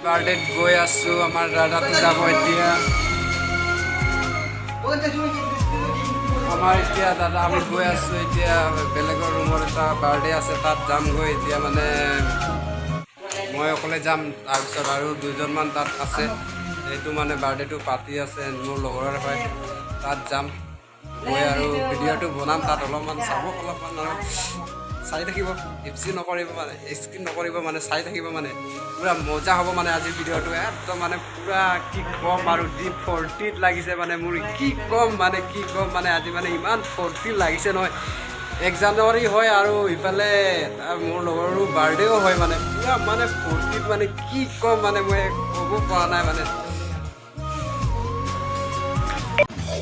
বাৰ্থডেত গৈ আছোঁ আমাৰ দাদাটো যাব এতিয়া আমাৰ এতিয়া দাদা আমি গৈ আছোঁ এতিয়া বেলেগৰ ৰুমৰ এটা বাৰ্থডে আছে তাত যামগৈ এতিয়া মানে মই অকলে যাম তাৰপিছত আৰু দুজনমান তাত আছে এইটো মানে বাৰ্থডেটো পাতি আছে মোৰ লগৰে হয় তাত যাম গৈ আৰু ভিডিঅ'টো বনাম তাত অলপমান চাব অলপমান আৰু চাই থাকিব স্কিপ নকৰিব মানে স্কিপ নকৰিব মানে চাই থাকিব মানে পুৰা মজা হ'ব মানে আজিৰ ভিডিঅ'টো একদম মানে পুৰা কি ক'ম আৰু যি ফূৰ্তিত লাগিছে মানে মোৰ কি ক'ম মানে আজি মানে ইমান ফূৰ্তি লাগিছে নহয় 1 জানুৱাৰী হয় আৰু ইফালে মোৰ লগৰো বাৰ্থডেও হয় মানে পুৰা মানে ফূৰ্তিত মানে কি ক'ম মানে মই ক'ব পৰা নাই মানে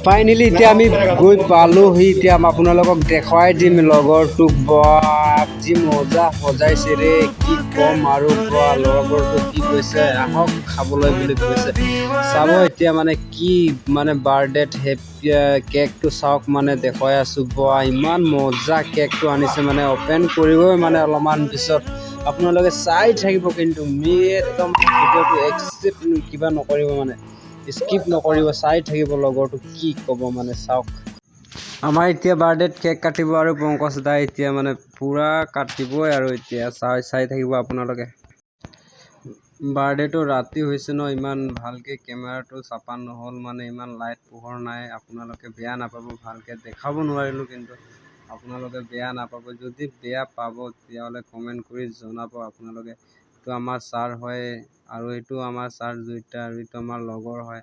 ফাইনেলি এতিয়া আমি গৈ পালোহি এতিয়া আপোনালোকক দেখুৱাই দিম লগৰটোক যি মজা সজাইছে ৰে কি ক'ম আৰু লগৰটো কি কৈছে আহক খাবলৈ বুলি কৈছে চাব এতিয়া মানে কি মানে বাৰ্থডেত কেকটো চাওক মানে দেখুৱাই আছোঁ ইমান মজা কেকটো আনিছে মানে অপেন কৰিবই মানে অলপমান পিছত আপোনালোকে চাই থাকিব কিন্তু একদম ভিডিঅ'টো একচেপ্ট কিবা নকৰিব মানে স্কিপ নকৰিব চাই থাকিব লগৰটো কি ক'ব মানে চাওক আমাৰ এতিয়া বাৰ্থডেত কেক কাটিব আৰু পংকজ দাই এতিয়া মানে পুৰা কাটিবই আৰু এতিয়া চাই থাকিব আপোনালোকে বাৰ্থডেটো ৰাতি হৈছে ন ইমান ভালকৈ কেমেৰাটো চাপা নহ'ল মানে ইমান লাইট পোহৰ নাই আপোনালোকে বেয়া নাপাব ভালকৈ দেখাব নোৱাৰিলোঁ কিন্তু আপোনালোকে বেয়া নাপাব যদি বেয়া পাব তেতিয়াহ'লে কমেণ্ট কৰি জনাব আপোনালোকে এইটো আমাৰ ছাৰ হয় আৰু এইটো আমাৰ ছাৰ দুইটা আৰু এইটো আমাৰ লগৰ হয়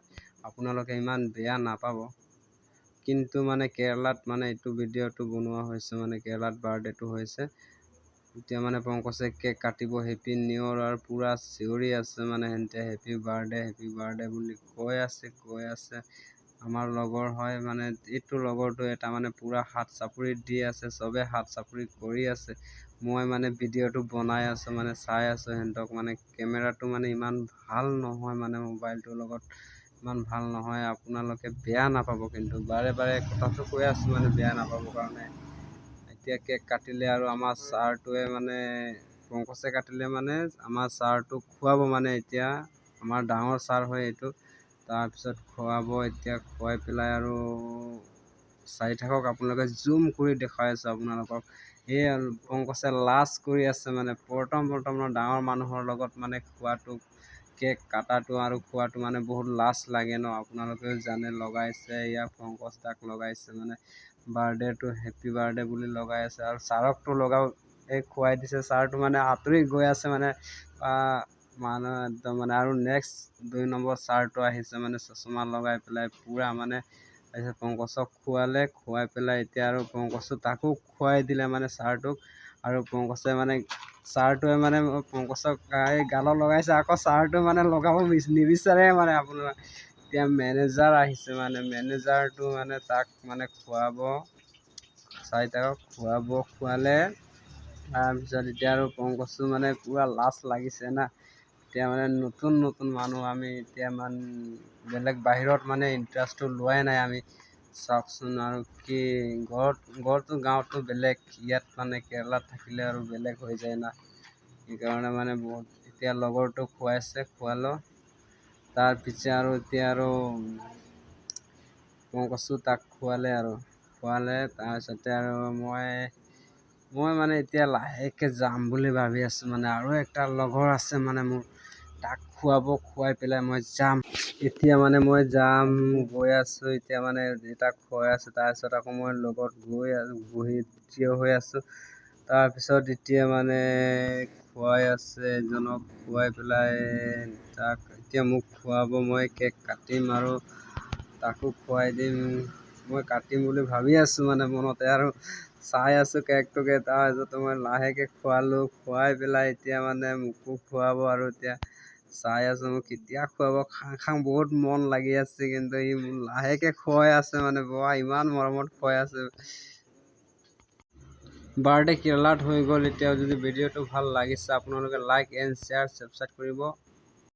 আপোনালোকে ইমান বেয়া নাপাব কিন্তু মানে কেৰেলাত মানে এইটো ভিডিঅ'টো বনোৱা হৈছে মানে কেৰেলাত বাৰ্থডেটো হৈছে এতিয়া মানে পংকজে কেক কাটিব হেপী নিউ ইয়েৰ আৰু পুৰা চিঞৰি আছে মানে সিহঁতে হেপী বাৰ্থডে বুলি কৈ আছে আমাৰ লগৰ হয় মানে এইটো লগৰটো এটা মানে পুৰা হাত চাপৰি দি আছে চবে হাত চাপৰি কৰি আছে মই মানে ভিডিঅ'টো বনাই আছোঁ মানে চাই আছোঁ সিহঁতক মানে কেমেৰাটো মানে ইমান ভাল নহয় মানে মোবাইলটোৰ লগত ইমান ভাল নহয় আপোনালোকে বেয়া নাপাব কিন্তু বাৰে কথাটো কৈ আছোঁ মানে বেয়া নাপাব কাৰণে এতিয়া কেক কাটিলে আৰু আমাৰ ছাৰটোৱে মানে পংকজে কাটিলে মানে আমাৰ ছাৰটোক খুৱাব মানে এতিয়া আমাৰ ডাঙৰ ছাৰ হয় এইটো তাৰপিছত খুৱাব এতিয়া খুৱাই পেলাই আৰু চাই থাকক আপোনালোকে জুম কৰি দেখুৱাই আছোঁ আপোনালোকক এই পংকজে লাজ কৰি আছে মানে প্ৰথম ডাঙৰ মানুহৰ লগত মানে খোৱাটো কেক কাটাটো আৰু খোৱাটো মানে বহুত লাজ লাগে ন আপোনালোকেও জানে লগাইছে ইয়াৰ পংকজ দাক লগাইছে মানে বাৰ্থডেটো হেপী বাৰ্থডে বুলি লগাই আছে আৰু ছাৰকটো লগাও এই খুৱাই দিছে ছাৰটো মানে আঁতৰি গৈ আছে মানে মানুহ একদম মানে আৰু নেক্সট 2 নম্বৰ ছাৰটো আহিছে মানে চশমা লগাই পেলাই পুৰা মানে তাৰপিছত পংকজক খুৱাই পেলাই এতিয়া আৰু পংকজটো তাকো খুৱাই দিলে মানে ছাৰটোক আৰু পংকজে মানে ছাৰটোৱে মানে পংকজক এই গালত লগাইছে আকৌ ছাৰটো মানে লগাব নিবিচাৰে মানে আপোনাৰ এতিয়া মেনেজাৰ আহিছে মানে মেনেজাৰটো মানে তাক মানে খুৱাব চাই থাকক খোৱালে তাৰপিছত এতিয়া আৰু পংকজটো মানে পুৰা লাজ লাগিছে না এতিয়া মানে নতুন মানুহ আমি এতিয়া বেলেগ বাহিৰত মানে ইণ্টাৰেষ্টটো লোৱাই নাই আমি চাওকচোন আৰু কি গাঁৱতো বেলেগ ইয়াত মানে কেৰেলাত থাকিলে আৰু বেলেগ হৈ যায় না সেইকাৰণে মানে বহুত এতিয়া লগৰটো খোৱালো তাৰপিছত আৰু এতিয়া আৰু পংকজটো তাক খোৱালে তাৰপিছতে আৰু মই মানে এতিয়া লাহেকৈ যাম বুলি ভাবি আছোঁ মানে আৰু একটা লগৰ আছে মানে মোৰ তাক খুৱাই পেলাই মই যাম এতিয়া মানে মই গৈ আছোঁ এতিয়া মানে তাক খুৱাই আছোঁ তাৰপিছত আকৌ মই লগত থিয় হৈ আছোঁ তাৰপিছত এতিয়া মানে খুৱাই আছে এজনক খুৱাই পেলাই তাক এতিয়া মোক খুৱাব মই কেক কাটিম আৰু তাকো খুৱাই দিম মই কাটিম বুলি ভাবি আছোঁ মানে মনতে আৰু চাই আছোঁ কেকটোকে তাৰপিছত মই লাহেকৈ খুৱাই পেলাই এতিয়া মানে মোকো খুৱাব আৰু এতিয়া চাই আছোঁ মোক কেতিয়া খুৱাব খাওঁ বহুত মন লাগি আছে কিন্তু সি লাহেকৈ খুৱাই আছে মানে ইমান মৰমত খুৱাই আছে বাৰ্থডে কেৰেলাত হৈ গ'ল এতিয়াও যদি ভিডিঅ'টো ভাল লাগিছে আপোনালোকে লাইক এণ্ড শ্বেয়াৰ ছাবস্ক্ৰাইব কৰিব